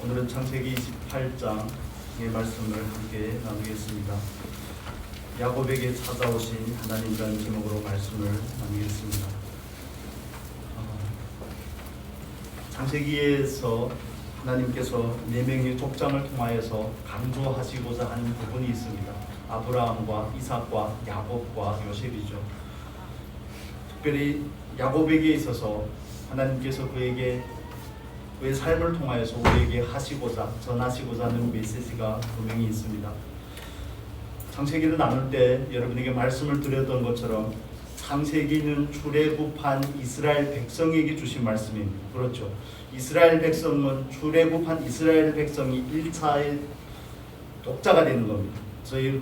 오늘은 창세기 28장의 말씀을 함께 나누겠습니다. 야곱에게 찾아오신 하나님이라는 제목으로 말씀을 나누겠습니다. 창세기에서 하나님께서 네 명의 족장을 통하여서 강조하시고자 하는 부분이 있습니다. 아브라함과 이삭과 야곱과 요셉이죠. 특별히 야곱에게 있어서 하나님께서 그의 삶을 통하여서 우리에게 전하시고자 하는 메시지가 분명히 있습니다. 창세기를 나눌 때 여러분에게 말씀을 드렸던 것처럼 창세기는 출애굽한 이스라엘 백성에게 주신 말씀입니다. 그렇죠. 이스라엘 백성은 출애굽한 이스라엘 백성이 1차의 독자가 되는 겁니다.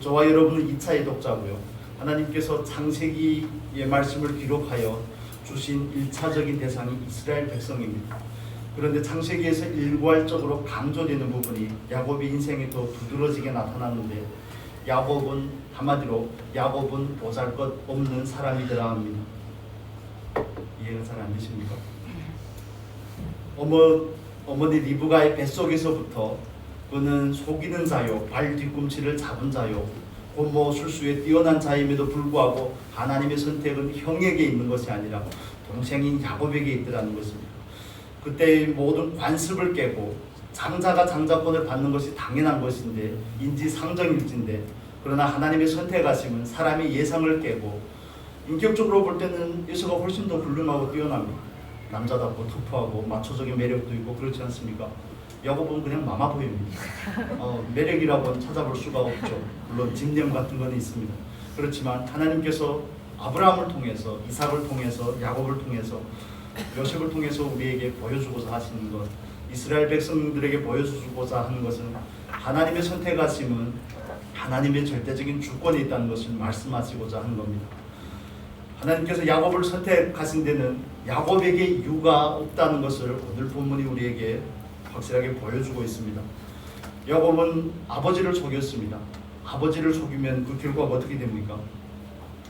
저와 여러분은 2차의 독자고요. 하나님께서 창세기의 말씀을 기록하여 주신 1차적인 대상이 이스라엘 백성입니다. 그런데 창세기에서 일괄적으로 강조되는 부분이 야곱의 인생에 더 두드러지게 나타났는데 한마디로 야곱은 보잘것없는 사람이더라 합니다. 이해가 잘 안 되십니까? 어머니 리브가의 뱃속에서부터 그는 속이는 자요, 발 뒤꿈치를 잡은 자요, 곧 술수에 뛰어난 자임에도 불구하고 하나님의 선택은 형에게 있는 것이 아니라 동생인 야곱에게 있더라는 것입니다. 그때의 모든 관습을 깨고 장자가 장자권을 받는 것이 당연한 것인데 인지상정일진데, 그러나 하나님의 선택하심은 사람의 예상을 깨고 인격적으로 볼 때는 예수가 훨씬 더 훌륭하고 뛰어납니다. 남자답고 터프하고 마초적인 매력도 있고 그렇지 않습니까? 야곱은 그냥 마마보입니다. 매력이라고는 찾아볼 수가 없죠. 물론 집념 같은 건 있습니다. 그렇지만 하나님께서 아브라함을 통해서, 이삭을 통해서, 야곱을 통해서, 요셉을 통해서 우리에게 보여주고자 하시는 것, 이스라엘 백성들에게 보여주고자 하는 것은 하나님의 선택하심은 하나님의 절대적인 주권이 있다는 것을 말씀하시고자 하는 겁니다. 하나님께서 야곱을 선택하신 데는 야곱에게 유가 없다는 것을 오늘 본문이 우리에게 확실하게 보여주고 있습니다. 야곱은 아버지를 속였습니다. 아버지를 속이면 그 결과가 어떻게 됩니까?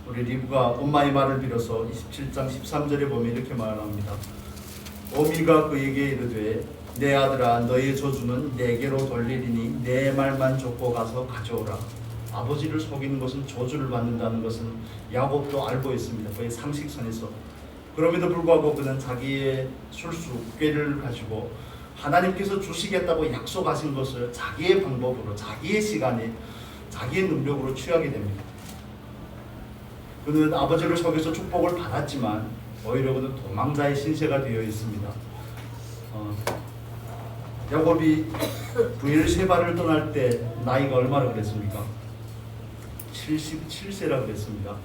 우리 리브가 엄마의 말을 빌어서 27장 13절에 보면 이렇게 말합니다. 어미가 그에게 이르되 내 아들아, 너의 저주는 내게로 돌리리니 내 말만 좇고 가서 가져오라. 아버지를 속이는 것은 저주를 받는다는 것은 야곱도 알고 있습니다. 그의 상식선에서. 그럼에도 불구하고 그는 자기의 술수, 꾀를 가지고 하나님께서 주시겠다고 약속하신 것을 자기의 방법으로, 자기의 시간에, 자기의 능력으로 취하게 됩니다. 그는 아버지를 속여서 축복을 받았지만 오히려 그는 도망자의 신세가 되어 있습니다. 야곱이 브엘세바를 떠날 때 나이가 얼마나 그랬습니까? 77세라 그랬습니다.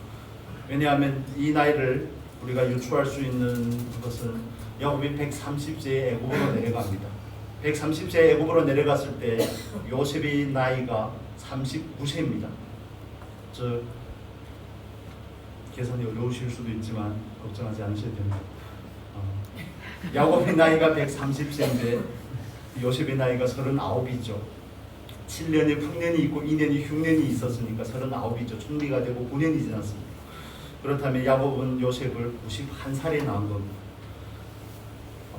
왜냐하면 이 나이를 우리가 유추할 수 있는 것은 야곱이 130세에 애굽으로 내려갑니다. 130세에 애굽으로 내려갔을 때 요셉의 나이가 39세입니다. 계산이 어려우실 수도 있지만 걱정하지 않으셔도 됩니다. 야곱의 나이가 130세인데 요셉의 나이가 39이죠. 7년의 풍년이 있고 2년의 흉년이 있었으니까 39이죠. 총리가 되고 9년이 지났습니다. 그렇다면 야곱은 요셉을 91살에 낳은 겁니다.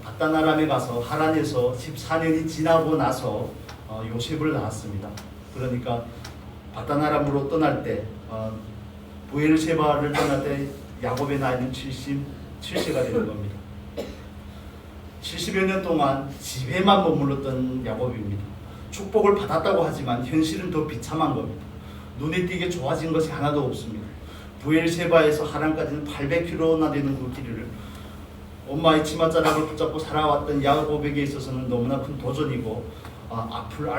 바다나람에 가서 하란에서 14년이 지나고 나서 요셉을 낳았습니다. 그러니까 바다나람으로 떠날 때 브엘세바를 떠날 때 야곱의 나이는 77세가 되는 겁니다. 70여 년 동안 집에만 머물렀던 야곱입니다. 축복을 받았다고 하지만 현실은 더 비참한 겁니다. 눈에 띄게 좋아진 것이 하나도 없습니다. 브엘세바에서 하란까지는 800km나 되는 그 길을 엄마의 치맛자락을 붙잡고 살아왔던 야곱에게 있어서는 너무나 큰 도전이고 앞을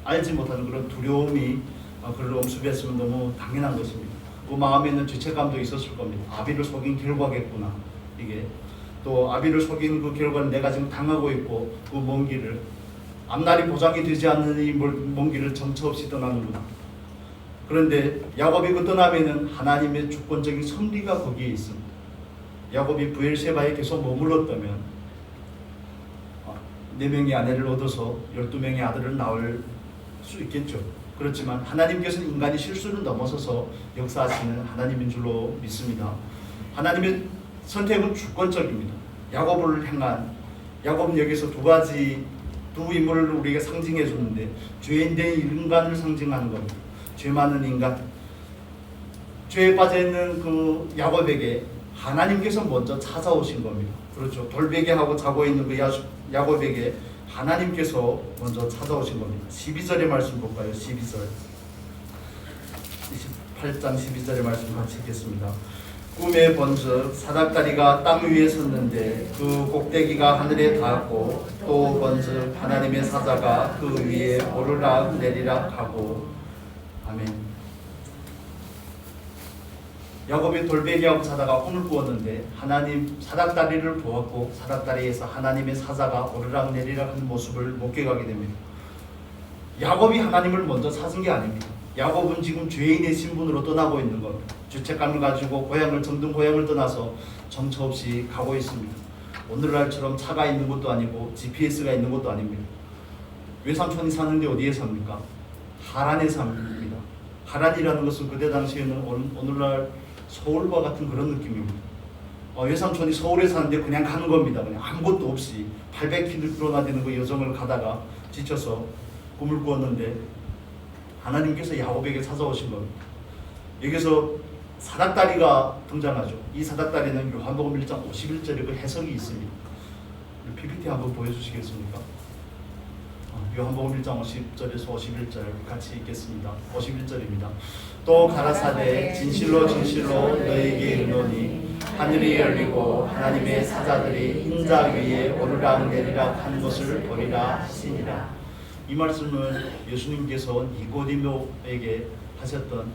알지 못하는 그런 두려움이 그를 엄습했으면 너무 당연한 것입니다. 그 마음에는 죄책감도 있었을 겁니다. 아비를 속인 결과겠구나. 이게 또 아비를 속인 그 결과는 내가 지금 당하고 있고 그 먼 길을 앞날이 보장이 되지 않는 이 먼 길을 정처 없이 떠나는구나. 그런데 야곱이 그 떠나면은 하나님의 주권적인 섭리가 거기에 있습니다. 야곱이 브엘세바에 계속 머물렀다면 4명의 아내를 얻어서 12명의 아들을 낳을 수 있겠죠. 그렇지만 하나님께서는 인간의 실수를 넘어서서 역사하시는 하나님인 줄로 믿습니다. 하나님의 선택은 주권적입니다. 야곱은 여기서 두 가지 두 인물을 우리에게 상징해 줬는데 죄인된 인간을 상징하는 겁니다. 죄 많은 인간, 죄에 빠져있는 그 야곱에게 하나님께서 먼저 찾아오신 겁니다. 그렇죠. 돌베개하고 자고 있는 그 야곱에게 하나님께서 먼저 찾아오신 겁니다. 12절의 말씀 볼까요? 12절 28장 12절의 말씀 같이 읽겠습니다. 꿈에 본즉 사닥다리가 땅 위에 섰는데 그 꼭대기가 하늘에 닿았고 또 본즉 하나님의 사자가 그 위에 오르락 내리락 하고. 아멘. 야곱이 돌베개하고 자다가 꿈을 꾸었는데 하나님 사닥다리를 보았고 사닥다리에서 하나님의 사자가 오르락 내리락 하는 모습을 목격하게 됩니다. 야곱이 하나님을 먼저 찾은 게 아닙니다. 야곱은 지금 죄인의 신분으로 떠나고 있는 겁니다. 죄책감을 가지고 정든 고향을 떠나서 정처 없이 가고 있습니다. 오늘날처럼 차가 있는 것도 아니고 GPS가 있는 것도 아닙니다. 외삼촌이 사는데 어디에 삽니까? 하란에 삽니다. 하란이라는 것은 그때 당시에는 오늘날 서울과 같은 그런 느낌입니다. 외삼촌이 서울에 사는데 그냥 가는 겁니다. 그냥 아무것도 없이 800km나 되는 그 여정을 가다가 지쳐서 꿈을 꾸었는데 하나님께서 야곱에게 찾아오신 겁니다. 여기서 사닥다리가 등장하죠. 이 사닥다리는 요한복음 1장 51절에 그 해석이 있습니다. PPT 한번 보여주시겠습니까? 요한복음 1장 50절에서 51절 같이 읽겠습니다. 51절입니다. 또 가라사대 진실로 진실로 너에게 이르노니 하늘이 열리고 하나님의 사자들이 인자 위에 오르락 내리락 하는 것을 보리라 하시니라. 이 말씀은 예수님께서 니고디모에게 하셨던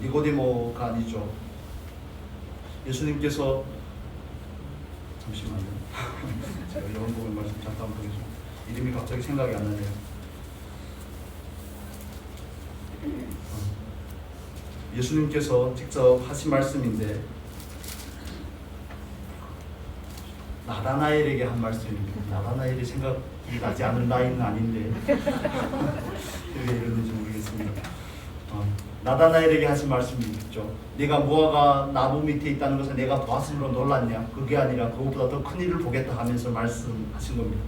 니고디모가 아니죠. 예수님께서 잠시만요. 제가 요한복음 말씀 잠깐 보겠습니다. 이름이 갑자기 생각이 안 나네요. 예수님께서 직접 하신 말씀인데 나다나엘에게 한 말씀입니다. 나다나엘이 생각이 나지 않을 나이는 아닌데 왜 이러는지 모르겠습니다. 나다나엘에게 하신 말씀이 있죠. 네가 무화과 나무 밑에 있다는 것을 내가 보았으므로 놀랐냐? 그게 아니라 그것보다 더 큰 일을 보겠다 하면서 말씀하신 겁니다.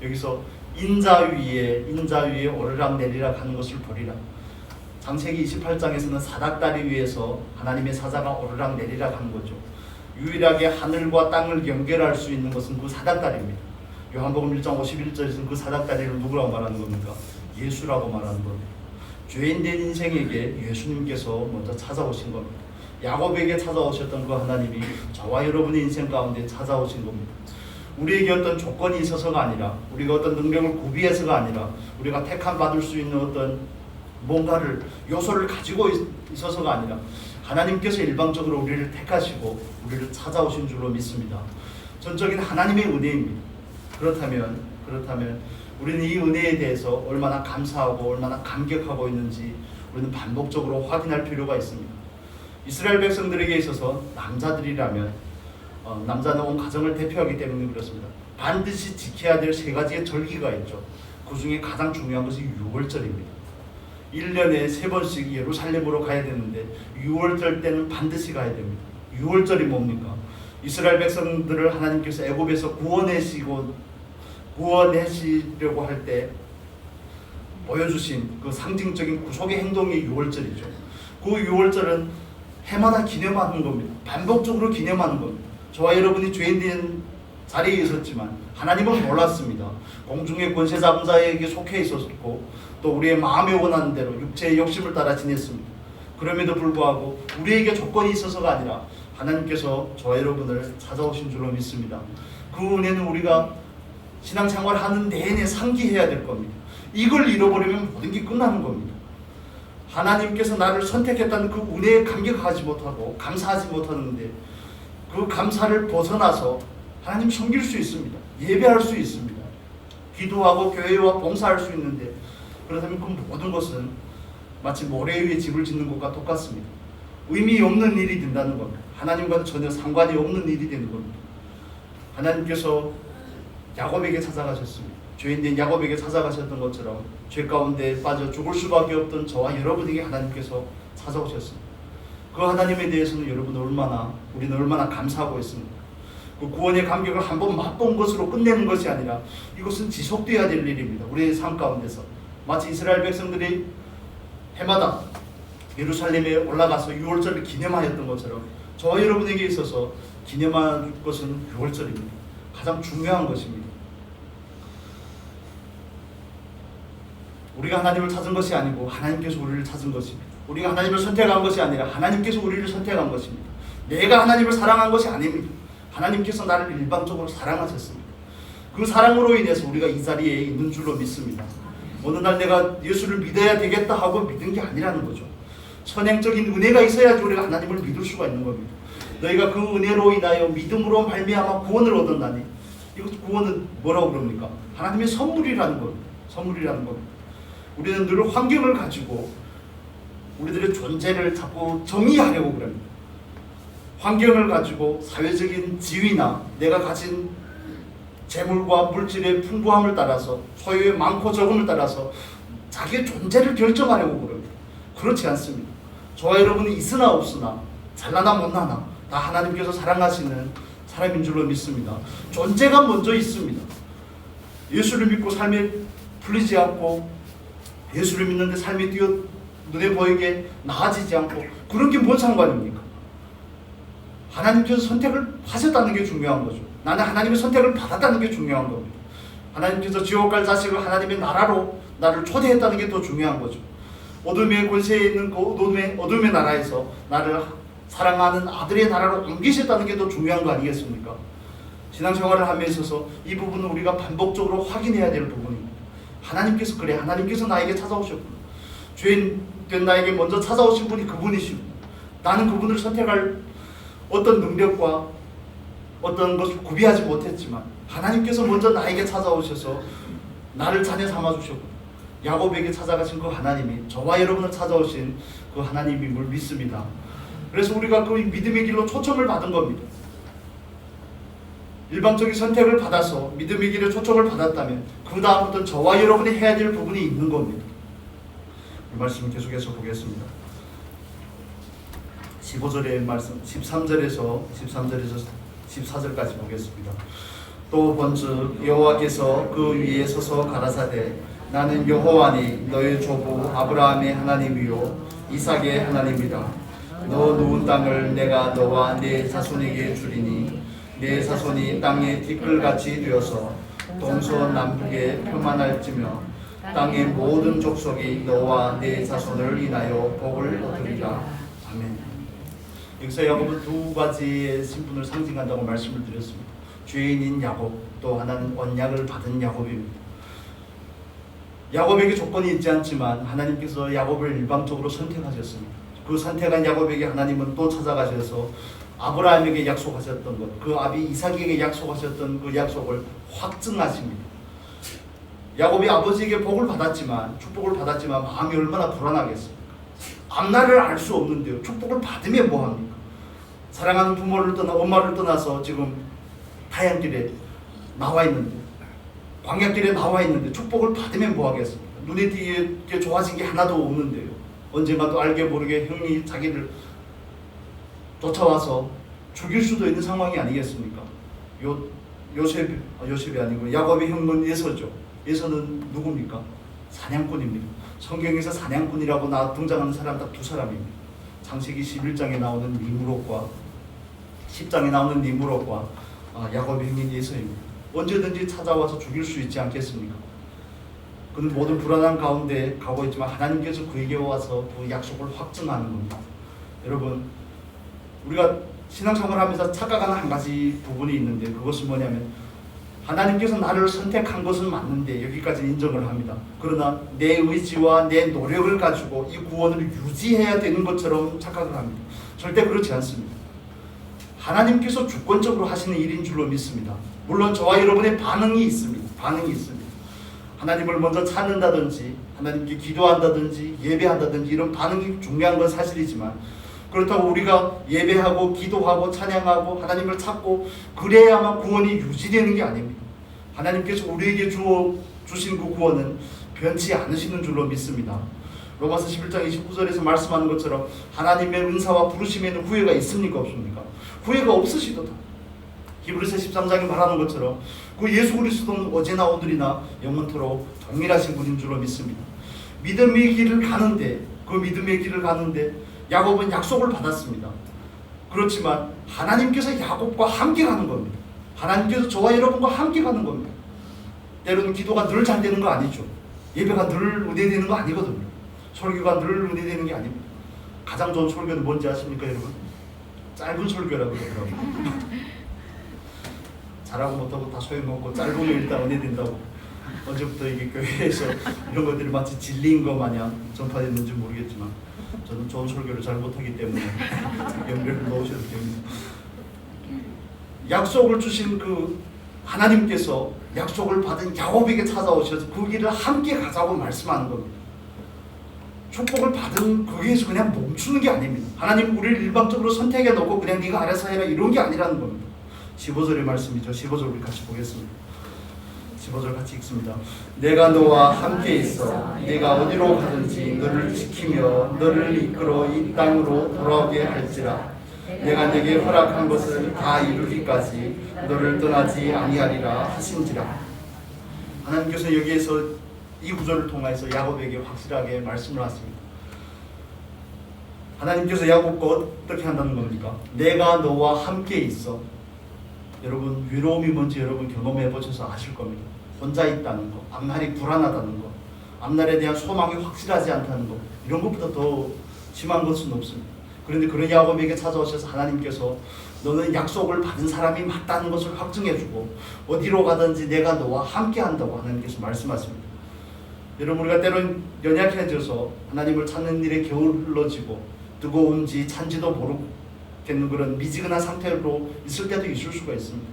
여기서 인자 위에 오르락 내리락 하는 것을 보리라. 창세기 28장에서는 사닥다리 위에서 하나님의 사자가 오르락 내리락 하는 거죠. 유일하게 하늘과 땅을 연결할 수 있는 것은 그 사닥다리입니다. 요한복음 1장 51절에서는 그 사닥다리를 누구라고 말하는 겁니까? 예수라고 말하는 겁니다. 죄인된 인생에게 예수님께서 먼저 찾아오신 겁니다. 야곱에게 찾아오셨던 그 하나님이 저와 여러분의 인생 가운데 찾아오신 겁니다. 우리에게 어떤 조건이 있어서가 아니라, 우리가 어떤 능력을 구비해서가 아니라, 우리가 택함 받을 수 있는 어떤 뭔가를 요소를 가지고 있어서가 아니라 하나님께서 일방적으로 우리를 택하시고 우리를 찾아오신 줄로 믿습니다. 전적인 하나님의 은혜입니다. 그렇다면 우리는 이 은혜에 대해서 얼마나 감사하고 얼마나 감격하고 있는지 우리는 반복적으로 확인할 필요가 있습니다. 이스라엘 백성들에게 있어서 남자들이라면 남자는 온 가정을 대표하기 때문에 그렇습니다. 반드시 지켜야 될 세 가지의 절기가 있죠. 그 중에 가장 중요한 것이 6월절입니다. 1년에 3번씩 예루살렘으로 가야 되는데 6월절 때는 반드시 가야 됩니다. 6월절이 뭡니까? 이스라엘 백성들을 하나님께서 애굽에서 구원하시려고 할 때 보여주신 그 상징적인 구속의 행동이 6월절이죠. 그 6월절은 해마다 기념하는 겁니다. 반복적으로 기념하는 겁니다. 저와 여러분이 죄인된 자리에 있었지만 하나님은 몰랐습니다. 공중의 권세 잡은 자에게 속해 있었고 또 우리의 마음에 원하는 대로 육체의 욕심을 따라 지냈습니다. 그럼에도 불구하고 우리에게 조건이 있어서가 아니라 하나님께서 저와 여러분을 찾아오신 줄로 믿습니다. 그 은혜는 우리가 신앙생활 하는 내내 상기해야 될 겁니다. 이걸 잃어버리면 모든 게 끝나는 겁니다. 하나님께서 나를 선택했다는 그 은혜에 감격하지 못하고 감사하지 못하는데 그 감사를 벗어나서 하나님 섬길 수 있습니다. 예배할 수 있습니다. 기도하고 교회와 봉사할 수 있는데 그렇다면 그 모든 것은 마치 모래 위에 집을 짓는 것과 똑같습니다. 의미 없는 일이 된다는 겁니다. 하나님과는 전혀 상관이 없는 일이 되는 겁니다. 하나님께서 야곱에게 찾아가셨습니다. 죄인된 야곱에게 찾아가셨던 것처럼 죄 가운데 빠져 죽을 수밖에 없던 저와 여러분에게 하나님께서 찾아오셨습니다. 그 하나님에 대해서는 우리는 얼마나 감사하고 있습니다. 그 그 구원의 감격을 한번 맛본 것으로 끝내는 것이 아니라 이것은 지속돼야 될 일입니다. 우리의 삶 가운데서 마치 이스라엘 백성들이 해마다 예루살렘에 올라가서 유월절을 기념하였던 것처럼 저와 여러분에게 있어서 기념할 것은 유월절입니다. 가장 중요한 것입니다. 우리가 하나님을 찾은 것이 아니고 하나님께서 우리를 찾은 것입니다. 우리가 하나님을 선택한 것이 아니라 하나님께서 우리를 선택한 것입니다. 내가 하나님을 사랑한 것이 아닙니다. 하나님께서 나를 일방적으로 사랑하셨습니다. 그 사랑으로 인해서 우리가 이 자리에 있는 줄로 믿습니다. 어느 날 내가 예수를 믿어야 되겠다 하고 믿은 게 아니라는 거죠. 선행적인 은혜가 있어야지 우리가 하나님을 믿을 수가 있는 겁니다. 너희가 그 은혜로 인하여 믿음으로 말미암아 구원을 얻었나니, 이것 구원은 뭐라고 그럽니까? 하나님의 선물이라는 겁니다. 선물이라는 겁니다. 우리는 늘 환경을 가지고 우리들의 존재를 자꾸 정의하려고 그럽니다. 환경을 가지고 사회적인 지위나 내가 가진 재물과 물질의 풍부함을 따라서, 소유의 많고 적음을 따라서 자기의 존재를 결정하려고 그럽니다. 그렇지 않습니다. 저와 여러분이 있으나 없으나 잘나나 못나나 다 하나님께서 사랑하시는 사람인 줄로 믿습니다. 존재가 먼저 있습니다. 예수를 믿고 삶에 풀리지 않고, 예수를 믿는데 삶이 눈에 보이게 나아지지 않고, 그런 게 뭔 상관입니까? 하나님께서 선택을 하셨다는 게 중요한 거죠. 나는 하나님의 선택을 받았다는 게 중요한 겁니다. 하나님께서 지옥 갈 자식을 하나님의 나라로 나를 초대했다는 게 더 중요한 거죠. 어둠의 권세에 있는 그 어둠의 나라에서 나를 사랑하는 아들의 나라로 옮기셨다는 게 더 중요한 거 아니겠습니까? 신앙생활을 함에 있어서 이 부분은 우리가 반복적으로 확인해야 될 부분입니다. 하나님께서 그래, 하나님께서 나에게 찾아오셨구나. 죄인 된 나에게 먼저 찾아오신 분이 그분이시고, 나는 그분을 선택할 어떤 능력과 어떤 것을 구비하지 못했지만 하나님께서 먼저 나에게 찾아오셔서 나를 자녀 삼아주셨고, 야곱에게 찾아가신 그 하나님이 저와 여러분을 찾아오신 그 하나님임을 믿습니다. 그래서 우리가 그 믿음의 길로 초청을 받은 겁니다. 일방적인 선택을 받아서 믿음의 길에 초청을 받았다면 그 다음부터 저와 여러분이 해야 될 부분이 있는 겁니다. 이 말씀 계속해서 보겠습니다. 15절의 말씀, 13절에서 14절까지 보겠습니다. 또 본즉 여호와께서 그 위에 서서 가라사대, 나는 여호와니 너의 조부 아브라함의 하나님이요 이삭의 하나님이라. 너 누운 땅을 내가 너와 네 자손에게 주리니 네 자손이 땅의 티끌같이 되어서 동서남북에 표만할지며 땅의 모든 족속이 너와 네 자손을 인하여 복을 얻으리라. 아멘. 여기서 야곱은 두 가지의 신분을 상징한다고 말씀을 드렸습니다. 죄인인 야곱, 또 하나는 언약을 받은 야곱입니다. 야곱에게 조건이 있지 않지만 하나님께서 야곱을 일방적으로 선택하셨습니다. 그 선택한 야곱에게 하나님은 또 찾아가셔서 아브라함에게 약속하셨던 것, 그 아비 이삭에게 약속하셨던 그 약속을 확증하십니다. 야곱이 아버지에게 복을 받았지만, 축복을 받았지만 마음이 얼마나 불안하겠습니까? 앞날을 알 수 없는데요. 축복을 받으면 뭐합니까? 사랑하는 부모를 떠나, 엄마를 떠나서 지금 타향길에 나와 있는데, 광야길에 나와 있는데 축복을 받으면 뭐하겠습니까? 눈에 띄게 좋아진 게 하나도 없는데요. 언젠가 또 알게 모르게 형이 자기를 쫓아와서 죽일 수도 있는 상황이 아니겠습니까? 요셉이 아니고 야곱의 형은 에서죠. 에서는 누굽니까? 사냥꾼입니다. 성경에서 사냥꾼이라고 등장하는 사람 딱 두 사람입니다. 창세기 11장에 나오는 니므롯과 10장에 나오는 니므롯과 야곱의 형인 에서입니다. 언제든지 찾아와서 죽일 수 있지 않겠습니까? 그는 모든 불안한 가운데 가고 있지만 하나님께서 그에게 와서 그 약속을 확증하는 겁니다. 여러분, 우리가 신앙생활하면서 착각하는 한 가지 부분이 있는데, 그것은 뭐냐면 하나님께서 나를 선택한 것은 맞는데 여기까지 인정을 합니다. 그러나 내 의지와 내 노력을 가지고 이 구원을 유지해야 되는 것처럼 착각을 합니다. 절대 그렇지 않습니다. 하나님께서 주권적으로 하시는 일인 줄로 믿습니다. 물론 저와 여러분의 반응이 있습니다. 하나님을 먼저 찾는다든지, 하나님께 기도한다든지, 예배한다든지 이런 반응이 중요한 건 사실이지만, 그렇다고 우리가 예배하고 기도하고 찬양하고 하나님을 찾고 그래야만 구원이 유지되는 게 아닙니다. 하나님께서 우리에게 주신 그 구원은 변치 않으시는 줄로 믿습니다. 로마서 11장 29절에서 말씀하는 것처럼 하나님의 은사와 부르심에는 후회가 있습니까? 없습니까? 후회가 없으시도다. 히브리서 13장이 말하는 것처럼 그 예수 그리스도는 어제나 오늘이나 영원토록 동일하신 분인 줄로 믿습니다. 믿음의 길을 가는데 그 믿음의 길을 가는데 야곱은 약속을 받았습니다. 그렇지만 하나님께서 야곱과 함께 가는 겁니다. 하나님께서 저와 여러분과 함께 가는 겁니다. 때로는 기도가 늘 잘 되는 거 아니죠. 예배가 늘 은혜되는 거 아니거든요. 설교가 늘 은혜되는 게 아닙니다. 가장 좋은 설교는 뭔지 아십니까 여러분? 짧은 설교라고 그러더라고요. 잘하고 못하고 다 소용없고 짧으면 일단 은혜된다고. 언제부터 이게 교회에서 이런 것들이 마치 진리인 것 마냥 전파됐는지 모르겠지만 저는 좋은 설교를 잘 못하기 때문에 연결을 넣으셔도 됩니다. 약속을 주신 그 하나님께서 약속을 받은 야곱에게 찾아오셔서 그 길을 함께 가자고 말씀하는 겁니다. 축복을 받은 거기에서 그냥 멈추는 게 아닙니다. 하나님 우리를 일방적으로 선택해 놓고 그냥 네가 알아서 해라 이런 게 아니라는 겁니다. 15절의 말씀이죠. 15절 우리 같이 보겠습니다. 15절 같이 읽습니다. 내가 너와 함께 있어 네가 어디로 가든지 너를 지키며 너를 이끌어 이 땅으로 돌아오게 할지라. 내가 네게 허락한 것을 다 이루기까지 너를 떠나지 아니하리라 하신지라. 하나님께서 여기에서 이 구절을 통해서 야곱에게 확실하게 말씀을 하십니다. 하나님께서 야곱과 어떻게 한다는 겁니까? 내가 너와 함께 있어. 여러분 외로움이 뭔지 여러분 경험해 보셔서 아실 겁니다. 혼자 있다는 거, 앞날이 불안하다는 거, 앞날에 대한 소망이 확실하지 않다는 거, 이런 것보다 더 심한 것은 없습니다. 그런데 그런 야곱에게 찾아오셔서 하나님께서 너는 약속을 받은 사람이 맞다는 것을 확증해주고 어디로 가든지 내가 너와 함께 한다고 하나님께서 말씀하십니다. 여러분 우리가 때론 연약해져서 하나님을 찾는 일에 게을러지고 뜨거운지 찬지도 모르겠는 그런 미지근한 상태로 있을 때도 있을 수가 있습니다.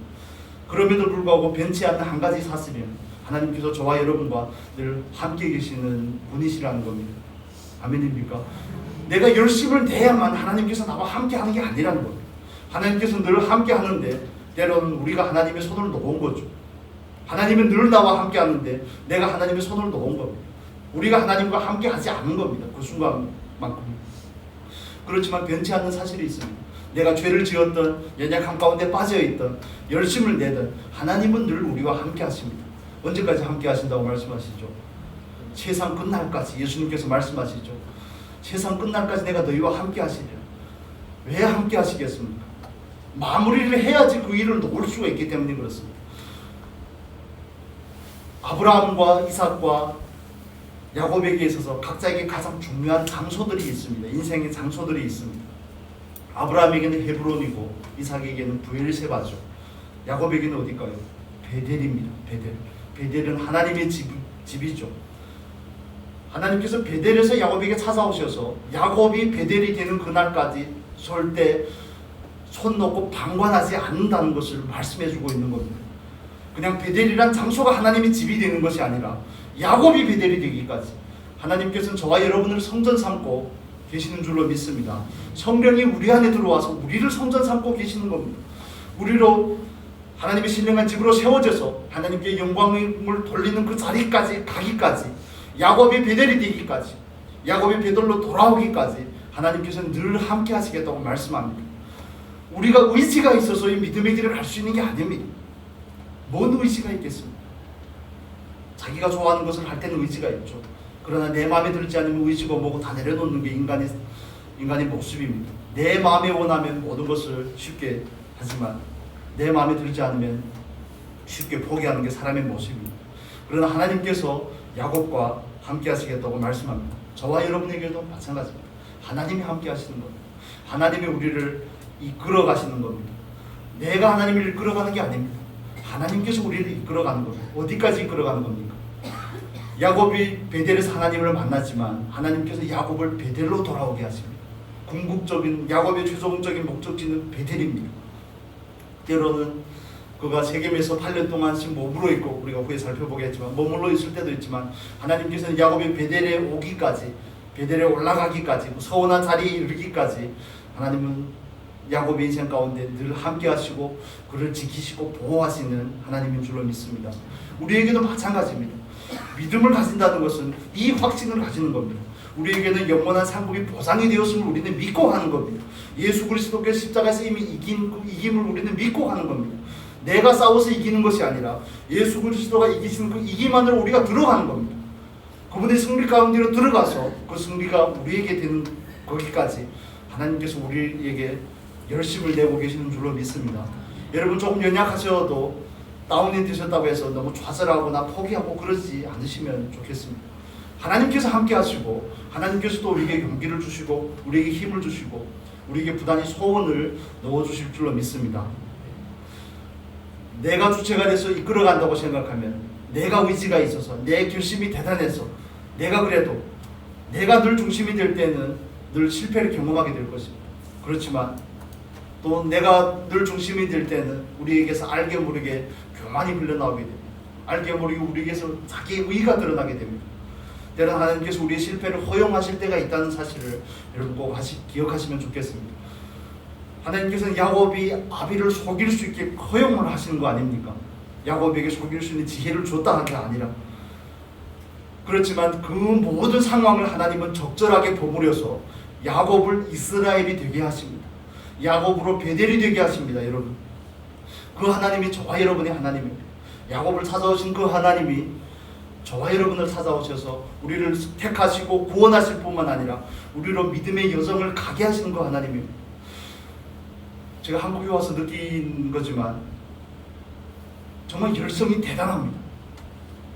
그럼에도 불구하고 변치 않는 한 가지 사실은 하나님께서 저와 여러분과 늘 함께 계시는 분이시라는 겁니다. 아멘입니까? 내가 열심을 내야만 하나님께서 나와 함께 하는 게 아니라는 겁니다. 하나님께서 늘 함께 하는데 때로는 우리가 하나님의 손을 놓은 거죠. 하나님은 늘 나와 함께 하는데 내가 하나님의 손을 놓은 겁니다. 우리가 하나님과 함께 하지 않는 겁니다. 그 순간만큼. 그렇지만 변치 않는 사실이 있습니다. 내가 죄를 지었던 연약함 가운데 빠져있던 열심을 내던 하나님은 늘 우리와 함께 하십니다. 언제까지 함께 하신다고 말씀하시죠? 세상 끝날까지. 예수님께서 말씀하시죠. 세상 끝날까지 내가 너희와 함께 하시리라. 왜 함께 하시겠습니까? 마무리를 해야지 그 일을 놓을 수가 있기 때문에 그렇습니다. 아브라함과 이삭과 야곱에게 있어서 각자에게 가장 중요한 장소들이 있습니다. 인생의 장소들이 있습니다. 아브라함에게는 헤브론이고 이삭에게는 브엘세바죠. 야곱에게는 어딜까요? 베델입니다. 베델은 하나님의 집이죠. 하나님께서 베델에서 야곱에게 찾아오셔서 야곱이 베델이 되는 그날까지 절대 손 놓고 방관하지 않는다는 것을 말씀해주고 있는 겁니다. 그냥 베델이란 장소가 하나님의 집이 되는 것이 아니라 야곱이 베델이 되기까지 하나님께서는 저와 여러분을 성전 삼고 계시는 줄로 믿습니다. 성령이 우리 안에 들어와서 우리를 성전 삼고 계시는 겁니다. 우리로 하나님의 신령한 집으로 세워져서 하나님께 영광을 돌리는 그 자리까지 가기까지 야곱이 베델이 되기까지 야곱이 베델로 돌아오기까지 하나님께서는 늘 함께 하시겠다고 말씀합니다. 우리가 의지가 있어서 이 믿음의 길을 갈 수 있는 게 아닙니다. 뭔 의지가 있겠습니까? 자기가 좋아하는 것을 할 때는 의지가 있죠. 그러나 내 마음에 들지 않으면 의지고 뭐고 다 내려놓는 게 인간의 모습입니다. 내 마음에 원하면 모든 것을 쉽게 하지만 내 마음에 들지 않으면 쉽게 포기하는 게 사람의 모습입니다. 그러나 하나님께서 야곱과 함께 하시겠다고 말씀합니다. 저와 여러분에게도 마찬가지입니다. 하나님이 함께 하시는 겁니다. 하나님이 우리를 이끌어 가시는 겁니다. 내가 하나님을 이끌어가는 게 아닙니다. 하나님께서 우리를 이끌어가는 겁니다. 어디까지 이끌어가는 겁니까? 야곱이 베델에서 하나님을 만났지만 하나님께서 야곱을 베델로 돌아오게 하십니다. 궁극적인 야곱의 최종적인 목적지는 베델입니다. 때로는 그가 세겜에서 8년 동안씩 머물러 있고 우리가 후에 살펴보겠지만 머물러 있을 때도 있지만 하나님께서는 야곱이 베델에 오기까지 베델에 올라가기까지 서원한 자리에 이르기까지 하나님은 야곱의 인생 가운데 늘 함께 하시고 그를 지키시고 보호하시는 하나님인 줄로 믿습니다. 우리에게도 마찬가지입니다. 믿음을 가진다는 것은 이 확신을 가지는 겁니다. 우리에게는 영원한 상급이 보상이 되었음을 우리는 믿고 하는 겁니다. 예수 그리스도께서 십자가에서 이미 이긴 그 이김을 우리는 믿고 하는 겁니다. 내가 싸워서 이기는 것이 아니라 예수 그리스도가 이기시는 그 이기만으로 우리가 들어가는 겁니다. 그분의 승리 가운데로 들어가서 그 승리가 우리에게 되는 거기까지 하나님께서 우리에게 열심을 내고 계시는 줄로 믿습니다. 여러분 조금 연약하셔도 다운이 되셨다고 해서 너무 좌절하거나 포기하고 그러지 않으시면 좋겠습니다. 하나님께서 함께 하시고 하나님께서도 우리에게 용기를 주시고 우리에게 힘을 주시고 우리에게 부단히 소원을 넣어주실 줄로 믿습니다. 내가 주체가 돼서 이끌어간다고 생각하면 내가 의지가 있어서 내 결심이 대단해서 내가 그래도 내가 늘 중심이 될 때는 늘 실패를 경험하게 될 것입니다. 그렇지만 또 내가 늘 중심이 될 때는 우리에게서 알게 모르게 교만이 흘러나오게 됩니다. 알게 모르게 우리에게서 자기의 의의가 드러나게 됩니다. 때로는 하나님께서 우리의 실패를 허용하실 때가 있다는 사실을 여러분 꼭 기억하시면 좋겠습니다. 하나님께서는 야곱이 아비를 속일 수 있게 허용을 하시는 거 아닙니까? 야곱에게 속일 수 있는 지혜를 줬다 한 게 아니라, 그렇지만 그 모든 상황을 하나님은 적절하게 버무려서 야곱을 이스라엘이 되게 하십니다. 야곱으로 베델이 되게 하십니다. 여러분, 그 하나님이 저와 여러분의 하나님입니다. 야곱을 찾아오신 그 하나님이 저와 여러분을 찾아오셔서 우리를 택하시고 구원하실 뿐만 아니라 우리로 믿음의 여정을 가게 하시는 그 하나님입니다. 제가 한국에 와서 느낀 거지만 정말 열성이 대단합니다.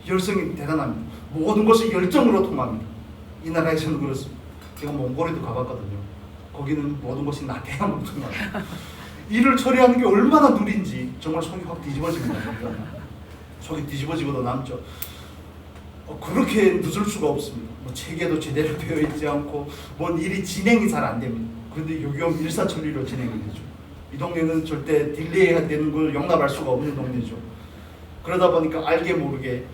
열성이 대단합니다. 모든 것을 열정으로 통합니다. 이 나라에서는 그렇습니다. 제가 몽골에도 가봤거든요. 거기는 모든 것이 나태함으로 통합니다. 일을 처리하는 게 얼마나 누린지 정말 속이 확 뒤집어집니다. 속이 뒤집어지고도 남죠. 그렇게 늦을 수가 없습니다. 뭐 체계도 제대로 되어 있지 않고 뭔 일이 진행이 잘 안 됩니다. 그런데 여기 오면 일사천리로 진행이 되죠. 이 동네는 절대 딜레이가 되는 걸 용납할 수가 없는 동네죠. 그러다 보니까 알게 모르게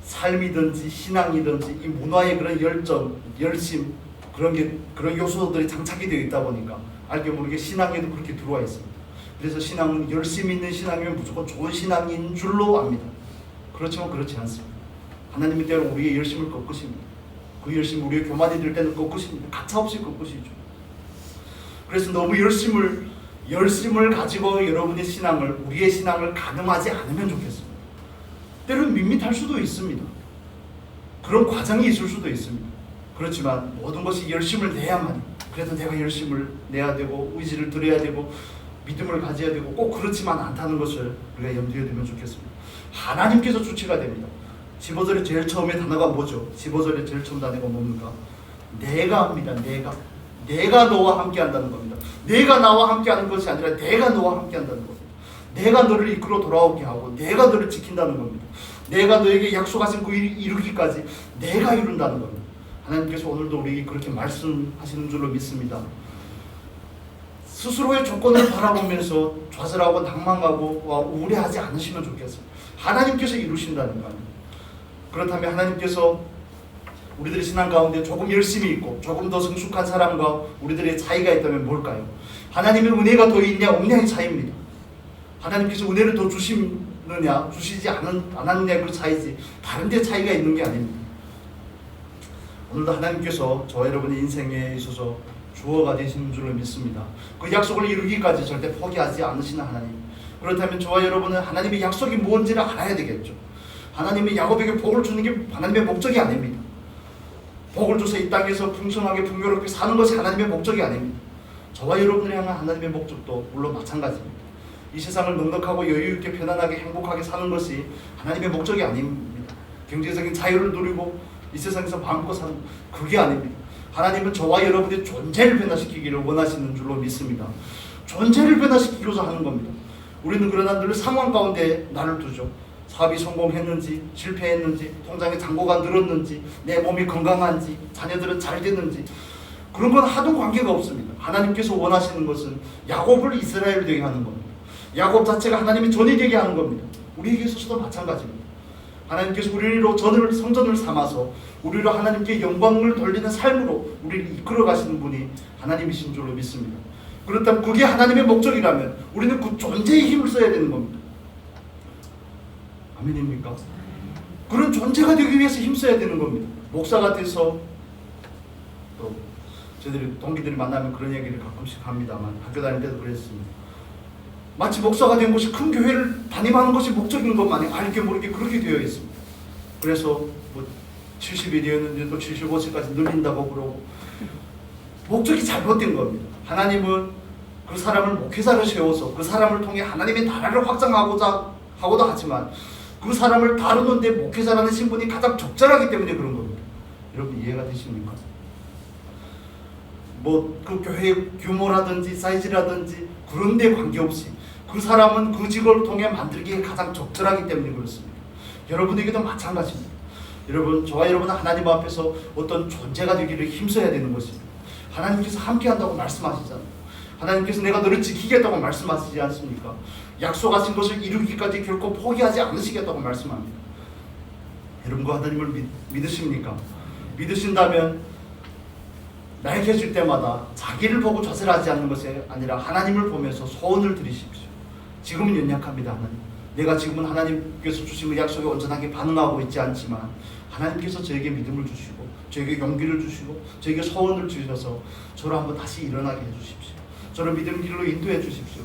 삶이든지 신앙이든지 이 문화의 그런 열정, 열심 그런 요소들이 장착이 되어 있다 보니까 알게 모르게 신앙에도 그렇게 들어와 있습니다. 그래서 신앙은 열심 있는 신앙이면 무조건 좋은 신앙인 줄로 압니다. 그렇지만 그렇지 않습니다. 하나님의 때로 우리의 열심을 꺾으십니다. 그 열심 우리의 교만이 될 때는 꺾으십니다. 가차없이 꺾으시죠. 그래서 너무 열심을 가지고 여러분의 신앙을, 우리의 신앙을 가늠하지 않으면 좋겠습니다. 때로는 밋밋할 수도 있습니다. 그런 과정이 있을 수도 있습니다. 그렇지만 모든 것이 열심을 내야만, 그래도 내가 열심을 내야 되고 의지를 들여야 되고 믿음을 가져야 되고 꼭 그렇지만 않다는 것을 우리가 염두에 두면 좋겠습니다. 하나님께서 주체가 됩니다. 15절의 제일 처음에 단어가 뭐죠? 15절의 제일 처음 단어가 뭡니까? 내가 합니다. 내가 너와 함께 한다는 겁니다. 내가 나와 함께 하는 것이 아니라 내가 너와 함께 한다는 겁니다. 내가 너를 이끌어 돌아오게 하고 내가 너를 지킨다는 겁니다. 내가 너에게 약속하신 그 일 이루기까지 내가 이룬다는 겁니다. 하나님께서 오늘도 우리에게 그렇게 말씀하시는 줄로 믿습니다. 스스로의 조건을 바라보면서 좌절하고 낭망하고 우울해하지 않으시면 좋겠습니다. 하나님께서 이루신다는 겁니다. 그렇다면 하나님께서 우리들의 신앙 가운데 조금 열심히 있고 조금 더 성숙한 사람과 우리들의 차이가 있다면 뭘까요? 하나님의 은혜가 더 있냐 없냐의 차이입니다. 하나님께서 은혜를 더 주시느냐 주시지 않았느냐의 그 차이지 다른 데 차이가 있는 게 아닙니다. 오늘도 하나님께서 저와 여러분의 인생에 있어서 주어가 되시는 줄로 믿습니다. 그 약속을 이루기까지 절대 포기하지 않으시는 하나님. 그렇다면 저와 여러분은 하나님의 약속이 뭔지를 알아야 되겠죠. 하나님이 야곱에게 복을 주는 게 하나님의 목적이 아닙니다. 복을 줘서 이 땅에서 풍성하게 풍요롭게 사는 것이 하나님의 목적이 아닙니다. 저와 여러분을 향한 하나님의 목적도 물론 마찬가지입니다. 이 세상을 넉넉하고 여유있게 편안하게 행복하게 사는 것이 하나님의 목적이 아닙니다. 경제적인 자유를 누리고 이 세상에서 마음껏 사는 그게 아닙니다. 하나님은 저와 여러분의 존재를 변화시키기를 원하시는 줄로 믿습니다. 존재를 변화시키고자 하는 겁니다. 우리는 그러나 늘 상황 가운데 나를 두죠. 사업이 성공했는지 실패했는지 통장에 잔고가 늘었는지 내 몸이 건강한지 자녀들은 잘 됐는지 그런 건 하도 관계가 없습니다. 하나님께서 원하시는 것은 야곱을 이스라엘 되게 하는 겁니다. 야곱 자체가 하나님의 전이 되게 하는 겁니다. 우리에게 있어서도 마찬가지입니다. 하나님께서 우리로 성전을 삼아서 우리로 하나님께 영광을 돌리는 삶으로 우리를 이끌어 가시는 분이 하나님이신 줄로 믿습니다. 그렇다면 그게 하나님의 목적이라면 우리는 그 존재의 힘을 써야 되는 겁니다. 아멘입니까? 그런 존재가 되기 위해서 힘써야 되는 겁니다. 목사가 돼서 또 저희들이 동기들이 만나면 그런 얘기를 가끔씩 합니다만 학교 다닐 때도 그랬습니다. 마치 목사가 된 것이 큰 교회를 담임하는 것이 목적인 것 마냥 알게 모르게 그렇게 되어 있습니다. 그래서 뭐 70이 되었는데 또 75세까지 늘린다고 그러고 목적이 잘못된 겁니다. 하나님은 그 사람을 목회자로 세워서 그 사람을 통해 하나님의 나라를 확장하고자 하고도 하지만 그 사람을 다루는데 목회자라는 신분이 가장 적절하기 때문에 그런 겁니다. 여러분 이해가 되십니까? 뭐 그 교회의 규모라든지 사이즈라든지 그런 데 관계없이 그 사람은 그 직업을 통해 만들기에 가장 적절하기 때문에 그렇습니다. 여러분에게도 마찬가지입니다. 여러분, 저와 여러분은 하나님 앞에서 어떤 존재가 되기를 힘써야 되는 것입니다. 하나님께서 함께 한다고 말씀하시잖아요. 하나님께서 내가 너를 지키겠다고 말씀하시지 않습니까? 약속하신 것을 이루기까지 결코 포기하지 않으시겠다고 말씀합니다. 여러분과 하나님을 믿으십니까? 믿으신다면 나에게 줄 때마다 자기를 보고 좌절하지 않는 것이 아니라 하나님을 보면서 소원을 드리십시오. 지금은 연약합니다. 하나님. 내가 지금은 하나님께서 주신 그 약속에 온전하게 반응하고 있지 않지만 하나님께서 저에게 믿음을 주시고 저에게 용기를 주시고 저에게 소원을 주셔서 저를 한번 다시 일어나게 해주십시오. 저를 믿음 길로 인도해 주십시오.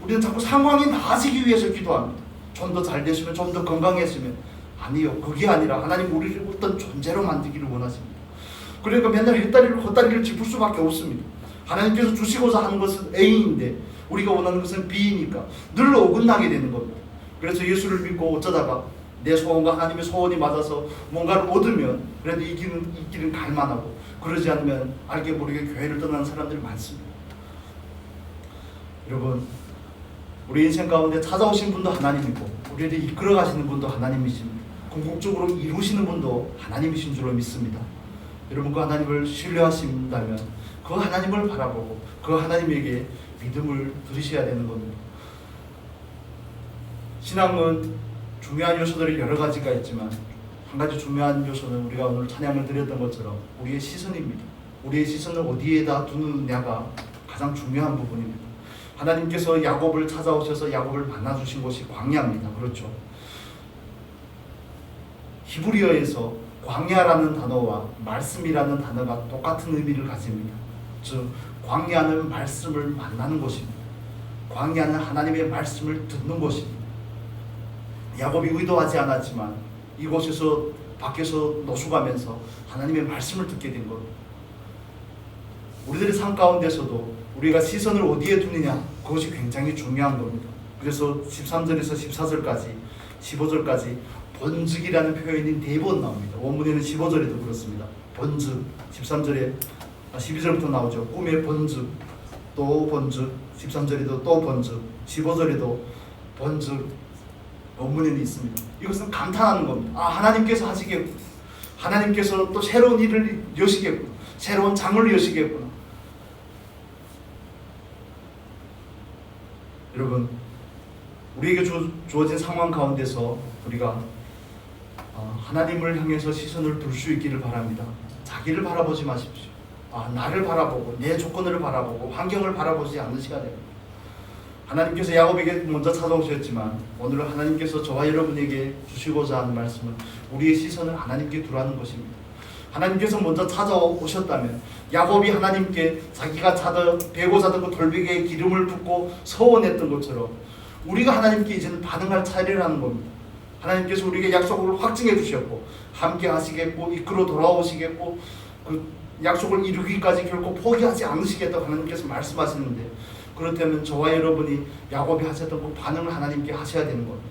우리는 자꾸 상황이 나아지기 위해서 기도합니다. 좀 더 잘 됐으면, 좀 더 건강했으면. 아니요, 그게 아니라 하나님 우리를 어떤 존재로 만들기를 원하십니다. 그러니까 맨날 헛다리를 짚을 수밖에 없습니다. 하나님께서 주시고자 하는 것은 A인데 우리가 원하는 것은 B이니까 늘 어긋나게 되는 겁니다. 그래서 예수를 믿고 어쩌다가 내 소원과 하나님의 소원이 맞아서 뭔가를 얻으면 그래도 이 길은 갈만하고, 그러지 않으면 알게 모르게 교회를 떠나는 사람들이 많습니다. 여러분, 우리 인생 가운데 찾아오신 분도 하나님이고 우리를 이끌어 가시는 분도 하나님이십니다. 궁극적으로 이루시는 분도 하나님이신 줄로 믿습니다. 여러분, 그 하나님을 신뢰하신다면 그 하나님을 바라보고 그 하나님에게 믿음을 드리셔야 되는 겁니다. 신앙은 중요한 요소들이 여러 가지가 있지만 한 가지 중요한 요소는 우리가 오늘 찬양을 드렸던 것처럼 우리의 시선입니다. 우리의 시선을 어디에다 두느냐가 가장 중요한 부분입니다. 하나님께서 야곱을 찾아오셔서 야곱을 만나주신 곳이 광야입니다. 그렇죠? 히브리어에서 광야라는 단어와 말씀이라는 단어가 똑같은 의미를 가집니다. 즉 광야는 말씀을 만나는 곳입니다. 광야는 하나님의 말씀을 듣는 곳입니다. 야곱이 의도하지 않았지만 이곳에서 밖에서 노숙하면서 하나님의 말씀을 듣게 된 겁니다. 우리들의 삶 가운데서도 우리가 시선을 어디에 두느냐, 그것이 굉장히 중요한 겁니다. 그래서 13절에서 14절까지 15절까지 번득이라는 표현이 4번 나옵니다. 원문에는 15절에도 그렇습니다. 번득, 13절에 12절부터 나오죠. 꿈의 번득, 또 번득, 13절에도 또 번득, 15절에도 번득, 원문에는 있습니다. 이것은 감탄하는 겁니다. 아, 하나님께서 하시겠구나. 하나님께서 또 새로운 일을 여시겠구나. 새로운 장을 여시겠구나. 여러분, 우리에게 주어진 상황 가운데서 우리가 하나님을 향해서 시선을 둘 수 있기를 바랍니다. 자기를 바라보지 마십시오. 나를 바라보고 내 조건을 바라보고 환경을 바라보지 않으셔야 됩니다. 하나님께서 야곱에게 먼저 찾아오셨지만 오늘은 하나님께서 저와 여러분에게 주시고자 하는 말씀은 우리의 시선을 하나님께 두라는 것입니다. 하나님께서 먼저 찾아오셨다면 야곱이 하나님께 자기가 베고 자던 그 돌베개에 기름을 붓고 서원했던 것처럼 우리가 하나님께 이제는 반응할 차례라는 겁니다. 하나님께서 우리에게 약속을 확증해 주셨고 함께 하시겠고 이끌어 돌아오시겠고 그 약속을 이루기까지 결코 포기하지 않으시겠다고 하나님께서 말씀하시는데, 그렇다면 저와 여러분이 야곱이 하셨던 그 반응을 하나님께 하셔야 되는 겁니다.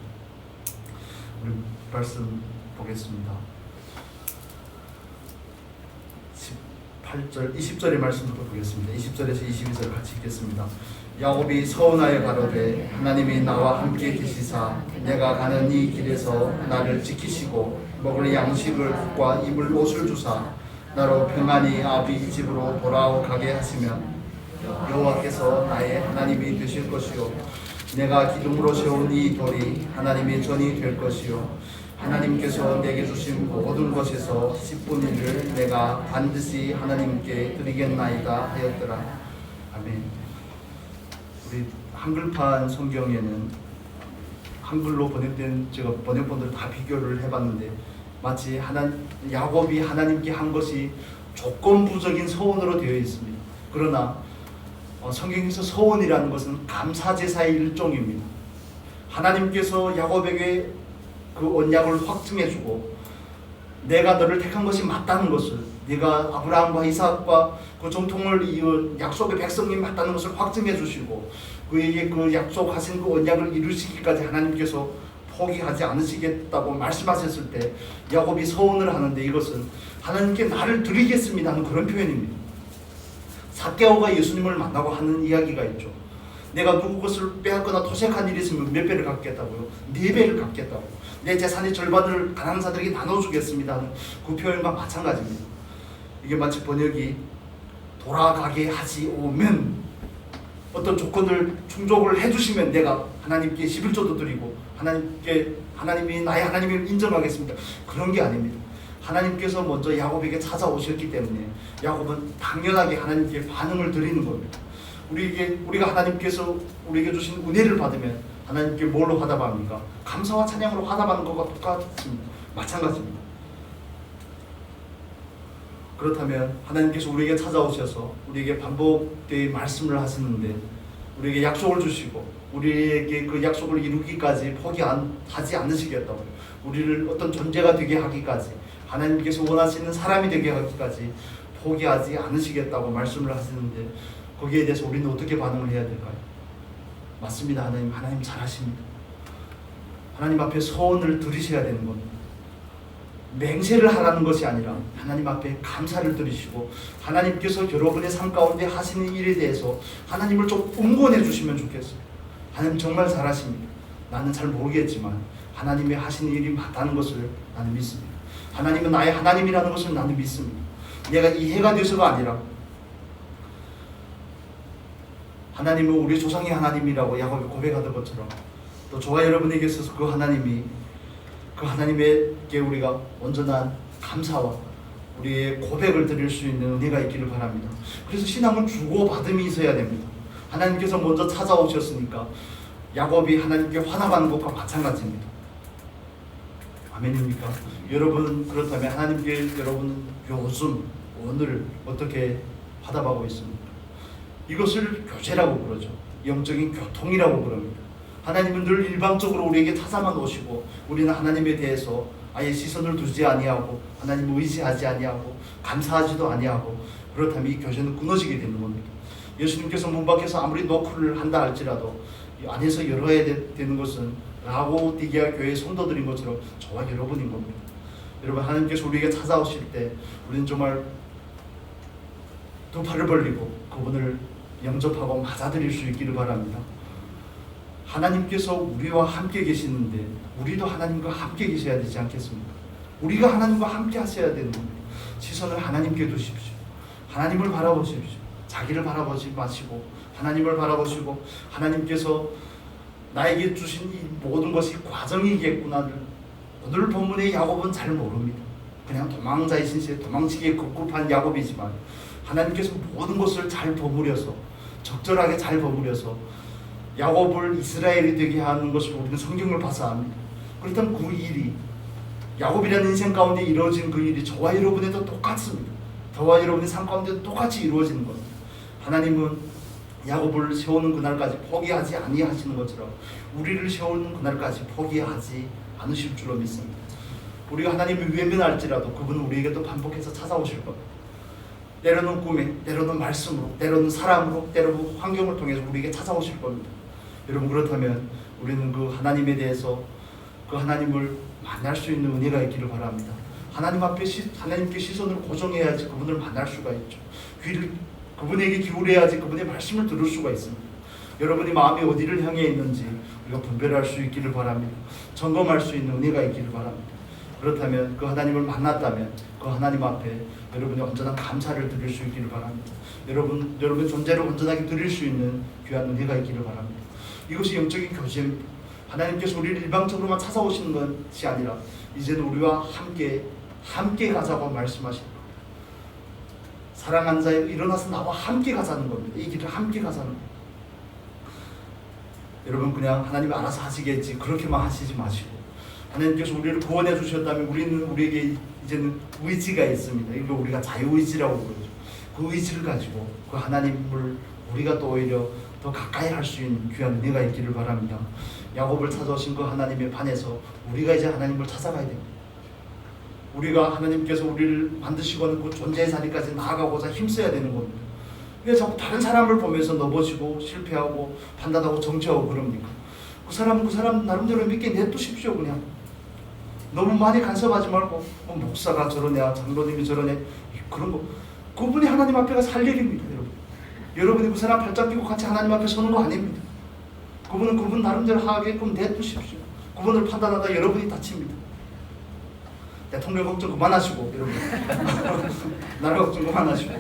우리 말씀 보겠습니다. 18절, 20절의 말씀부터 보겠습니다. 20절에서 22절 같이 읽겠습니다. 야곱이 서운하여 가로되 하나님이 나와 함께 계시사 내가 가는 이 길에서 나를 지키시고 먹을 양식과 입을 옷을 주사 나로 평안히 아비 집으로 돌아오게 하시면 여호와께서 나의 하나님이 되실 것이요 내가 기둥으로 세운 이 돌이 하나님의 전이 될 것이요 하나님께서 내게 주신 모든 것에서 10분의 1을 내가 반드시 하나님께 드리겠나이다 하였더라. 아멘. 우리 한글판 성경에는 한글로 번역된 제가 번역본들 다 비교를 해봤는데 마치 야곱이 하나님께 한 것이 조건부적인 서원으로 되어 있습니다. 그러나 성경에서 서원이라는 것은 감사제사의 일종입니다. 하나님께서 야곱에게 그 언약을 확증해주고 내가 너를 택한 것이 맞다는 것을, 네가 아브라함과 이삭과 그 정통을 이은 약속의 백성이 맞다는 것을 확증해 주시고 그에게 그 약속하신 그 언약을 이루시기까지 하나님께서 포기하지 않으시겠다고 말씀하셨을 때 야곱이 서원을 하는데, 이것은 하나님께 나를 드리겠습니다 하는 그런 표현입니다. 삭개오가 예수님을 만나고 하는 이야기가 있죠. 내가 누구 것을 빼앗거나 토색한 일이 있으면 몇 배를 갚겠다고요? 4배를 갚겠다고. 내 재산의 절반을 가난한 자들에게 나눠주겠습니다 하는 그 표현과 마찬가지입니다. 이게 마치 번역이 돌아가게 하시오면, 어떤 조건을 충족을 해주시면 내가 하나님께 11조도 드리고 하나님이 나의 하나님을 인정하겠습니다, 그런 게 아닙니다. 하나님께서 먼저 야곱에게 찾아오셨기 때문에 야곱은 당연하게 하나님께 반응을 드리는 겁니다. 우리가 하나님께서 우리에게 주신 은혜를 받으면 하나님께 뭘로 화답합니까? 감사와 찬양으로 화답하는 것과 똑같습니다. 마찬가지입니다. 그렇다면 하나님께서 우리에게 찾아오셔서 우리에게 반복되이 말씀을 하시는데, 우리에게 약속을 주시고 우리에게 그 약속을 이루기까지 포기하지 않으시겠다고, 우리를 어떤 존재가 되게 하기까지, 하나님께서 원하시는 사람이 되게 하기까지 포기하지 않으시겠다고 말씀을 하시는데, 거기에 대해서 우리는 어떻게 반응을 해야 될까요? 맞습니다. 하나님 잘하십니다. 하나님 앞에 소원을 드리셔야 되는 겁니다. 맹세를 하라는 것이 아니라 하나님 앞에 감사를 드리시고, 하나님께서 여러분의 삶 가운데 하시는 일에 대해서 하나님을 좀 응원해 주시면 좋겠어요. 하나님 정말 잘하십니다. 나는 잘 모르겠지만 하나님이 하시는 일이 맞다는 것을 나는 믿습니다. 하나님은 나의 하나님이라는 것을 나는 믿습니다. 내가 이해가 돼서가 아니라 하나님은 우리 조상의 하나님이라고 야곱이 고백하던 것처럼, 또 저와 여러분에게 있어서 그 하나님에게 우리가 온전한 감사와 우리의 고백을 드릴 수 있는 은혜가 있기를 바랍니다. 그래서 신앙은 주고받음이 있어야 됩니다. 하나님께서 먼저 찾아오셨으니까 야곱이 하나님께 화답하는 것과 마찬가지입니다. 아멘입니까? 여러분, 그렇다면 하나님께 여러분은 요즘 오늘 어떻게 화답하고 있습니까? 이것을 교제라고 그러죠. 영적인 교통이라고 그럽니다. 하나님은 늘 일방적으로 우리에게 찾아만 오시고 우리는 하나님에 대해서 아예 시선을 두지 아니하고 하나님을 의지하지 아니하고 감사하지도 아니하고, 그렇다면 이 교제는 끊어지게 되는 겁니다. 예수님께서 문 밖에서 아무리 노크를 한다 할지라도 이 안에서 열어야 되는 것은 라오디게아 교회의 성도들인 것처럼 저와 여러분인 겁니다. 여러분, 하나님께서 우리에게 찾아오실 때 우리는 정말 두 팔을 벌리고 그분을 영접하고 맞아들일 수 있기를 바랍니다. 하나님께서 우리와 함께 계시는데 우리도 하나님과 함께 계셔야 되지 않겠습니까? 우리가 하나님과 함께 하셔야 되는 겁니다. 시선을 하나님께 두십시오. 하나님을 바라보십시오. 자기를 바라보지 마시고 하나님을 바라보시고, 하나님께서 나에게 주신 이 모든 것이 과정이겠구나를 오늘 본문의 야곱은 잘 모릅니다. 그냥 도망자이신 시 도망치기에 급급한 야곱이지만 하나님께서 모든 것을 잘 버무려서, 적절하게 잘 버무려서 야곱을 이스라엘이 되게 하는 것을 우리는 성경을 봐서 압니다. 그렇다면 그 일이, 야곱이라는 인생 가운데 이루어진 그 일이 저와 여러분에도 똑같습니다. 저와 여러분의 삶 가운데도 똑같이 이루어지는 겁니다. 하나님은 야곱을 세우는 그날까지 포기하지 아니하시는 것처럼 우리를 세우는 그날까지 포기하지 않으실 줄로 믿습니다. 우리가 하나님을 외면할지라도 그분은 우리에게 또 반복해서 찾아오실 겁니다. 때로는 꿈에, 때로는 말씀으로, 때로는 사람으로, 때로는 환경을 통해서 우리에게 찾아오실 겁니다. 여러분, 그렇다면 우리는 그 하나님에 대해서, 그 하나님을 만날 수 있는 은혜가 있기를 바랍니다. 하나님 앞에 하나님께 시선을 고정해야지 그분을 만날 수가 있죠. 귀를 그분에게 기울여야지 그분의 말씀을 들을 수가 있습니다. 여러분이 마음이 어디를 향해 있는지 우리가 분별할 수 있기를 바랍니다. 점검할 수 있는 은혜가 있기를 바랍니다. 그렇다면 그 하나님을 만났다면 그 하나님 앞에 여러분이 온전한 감사를 드릴 수 있기를 바랍니다. 여러분 존재를 온전하게 드릴 수 있는 귀한 은혜가 있기를 바랍니다. 이것이 영적인 교제입니다. 하나님께서 우리를 일방적으로만 찾아오시는 것이 아니라 이제는 우리와 함께 가자고 말씀하십니다. 사랑하는 자여 일어나서 나와 함께 가자는 겁니다. 이 길을 함께 가자는 겁니다. 여러분, 그냥 하나님이 알아서 하시겠지 그렇게만 하시지 마시고, 하나님께서 우리를 구원해 주셨다면 우리에게 이제는 의지가 있습니다. 이걸 우리가 자유의지라고 그러죠. 그 의지를 가지고 그 하나님을 우리가 또 오히려 더 가까이 할 수 있는 귀한 은혜가 있기를 바랍니다. 야곱을 찾아오신 그 하나님의 반에서 우리가 이제 하나님을 찾아가야 됩니다. 우리가 하나님께서 우리를 만드시고는 그 존재의 자리까지 나아가고자 힘써야 되는 겁니다. 왜 자꾸 다른 사람을 보면서 넘어지고 실패하고 판단하고 정죄하고 그럽니까? 그 사람 나름대로 믿게 냅두십시오. 그냥 너무 많이 간섭하지 말고 목사가 저러네, 장로님이 저러네, 그런 거 그분이 하나님 앞에 가서 할 일입니다. 여러분이 그 사람 발짝 끼고 같이 하나님 앞에 서는 거 아닙니다. 그분은 그분 나름대로 하게끔 냅두십시오. 그분을 판단하다 여러분이 다칩니다. 대통령 걱정 그만하시고, 여러분 나라 걱정 그만하시고,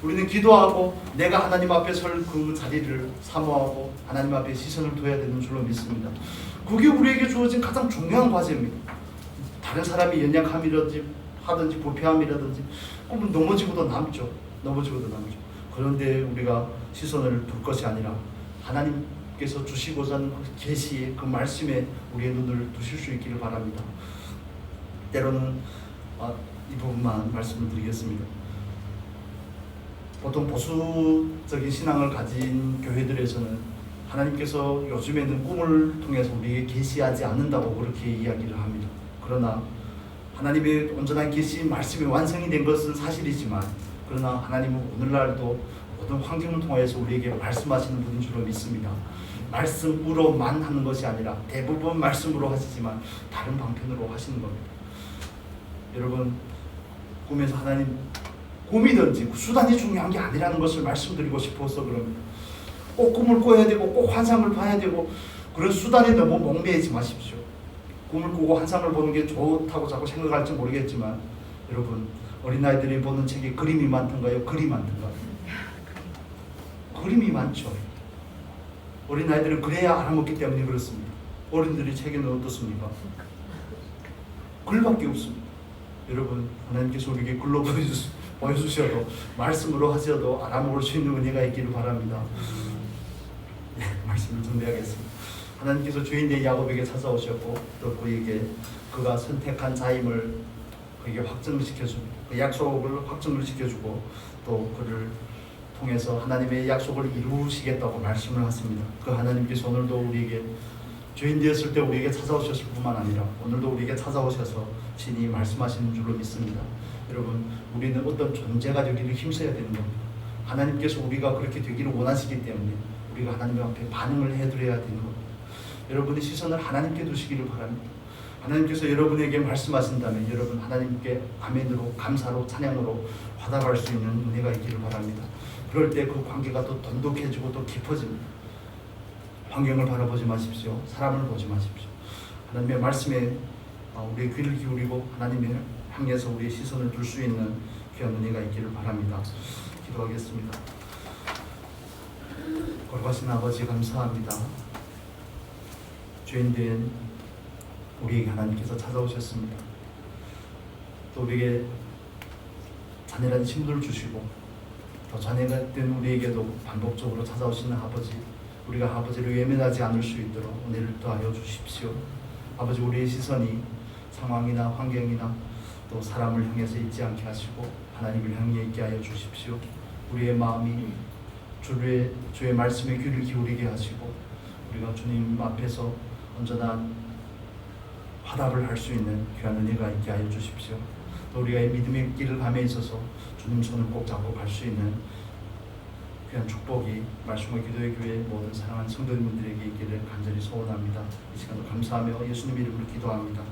우리는 기도하고 내가 하나님 앞에 설 그 자리를 사모하고 하나님 앞에 시선을 둬야 되는 줄로 믿습니다. 그게 우리에게 주어진 가장 중요한 과제입니다. 다른 사람이 연약함이라든지 하든지 부패함이라든지 넘어지고도 남죠. 그런데 우리가 시선을 둘 것이 아니라 하나님께서 주시고자 하는 그 계시의 그 말씀에 우리의 눈을 두실 수 있기를 바랍니다. 때로는 이 부분만 말씀을 드리겠습니다. 보통 보수적인 신앙을 가진 교회들에서는 하나님께서 요즘에는 꿈을 통해서 우리에게 계시하지 않는다고 그렇게 이야기를 합니다. 그러나 하나님의 온전한 계시 말씀이 완성이 된 것은 사실이지만, 그러나 하나님은 오늘날도 모든 환경을 통해서 우리에게 말씀하시는 분인 줄로 믿습니다. 말씀으로만 하는 것이 아니라 대부분 말씀으로 하시지만 다른 방편으로 하시는 겁니다. 여러분, 꿈에서 하나님 꿈이든지 수단이 중요한 게 아니라는 것을 말씀드리고 싶어서 그럽니다. 꼭 꿈을 꿔야 되고 꼭 환상을 봐야 되고 그런 수단에 너무 목매이지 마십시오. 꿈을 꾸고 환상을 보는 게 좋다고 자꾸 생각할지 모르겠지만, 여러분, 어린아이들이 보는 책이 그림이 많던가요? 글이 많던가요? 그림이 많죠. 어린아이들은 그래야 알아먹기 때문에 그렇습니다. 어른들이 책에는 어떻습니까? 글밖에 없습니다. 여러분, 하나님께서 우리에게 글로 보여주셔도 말씀으로 하셔도 알아먹을 수 있는 은혜가 있기를 바랍니다. 네, 말씀을 준비하겠습니다. 하나님께서 주인된 야곱에게 찾아오셨고 또 그에게 그가 선택한 자임을 그에게 확증을 시켜주고 그 약속을 확증을 시켜주고 또 그를 통해서 하나님의 약속을 이루시겠다고 말씀을 하십니다. 그 하나님께서 오늘도 우리에게 죄인 되었을 때 우리에게 찾아오셨을 뿐만 아니라 오늘도 우리에게 찾아오셔서 친히 말씀하시는 줄로 믿습니다. 여러분, 우리는 어떤 존재가 되기를 힘써야 되는 겁니다. 하나님께서 우리가 그렇게 되기를 원하시기 때문에 우리가 하나님 앞에 반응을 해드려야 되는 겁니다. 여러분의 시선을 하나님께 두시기를 바랍니다. 하나님께서 여러분에게 말씀하신다면 여러분 하나님께 아멘으로 감사로 찬양으로 화답할 수 있는 은혜가 있기를 바랍니다. 그럴 때 그 관계가 또 돈독해지고 또 깊어집니다. 환경을 바라보지 마십시오. 사람을 보지 마십시오. 하나님의 말씀에 우리의 귀를 기울이고 하나님을 향해서 우리의 시선을 둘 수 있는 귀한 은혜가 있기를 바랍니다. 기도하겠습니다. 거룩하신 아버지, 감사합니다. 죄인된 우리에게 하나님께서 찾아오셨습니다. 또 우리에게 자녀라는 힘을 주시고 또 자녀가 된 우리에게도 반복적으로 찾아오시는 아버지, 우리가 아버지를 외면하지 않을 수 있도록 은혜를 더하여 주십시오. 아버지, 우리의 시선이 상황이나 환경이나 또 사람을 향해서 있지 않게 하시고 하나님을 향해 있게 하여 주십시오. 우리의 마음이 주의 말씀에 귀를 기울이게 하시고 우리가 주님 앞에서 온전한 화답을 할 수 있는 귀한 은혜가 있게 하여 주십시오. 또 우리가 이 믿음의 길을 감에 있어서 주님 손을 꼭 잡고 갈 수 있는 귀한 축복이 말씀과 기도의 교회 모든 사랑하는 성도님들에게 있기를 간절히 소원합니다. 이 시간도 감사하며 예수님 이름으로 기도합니다.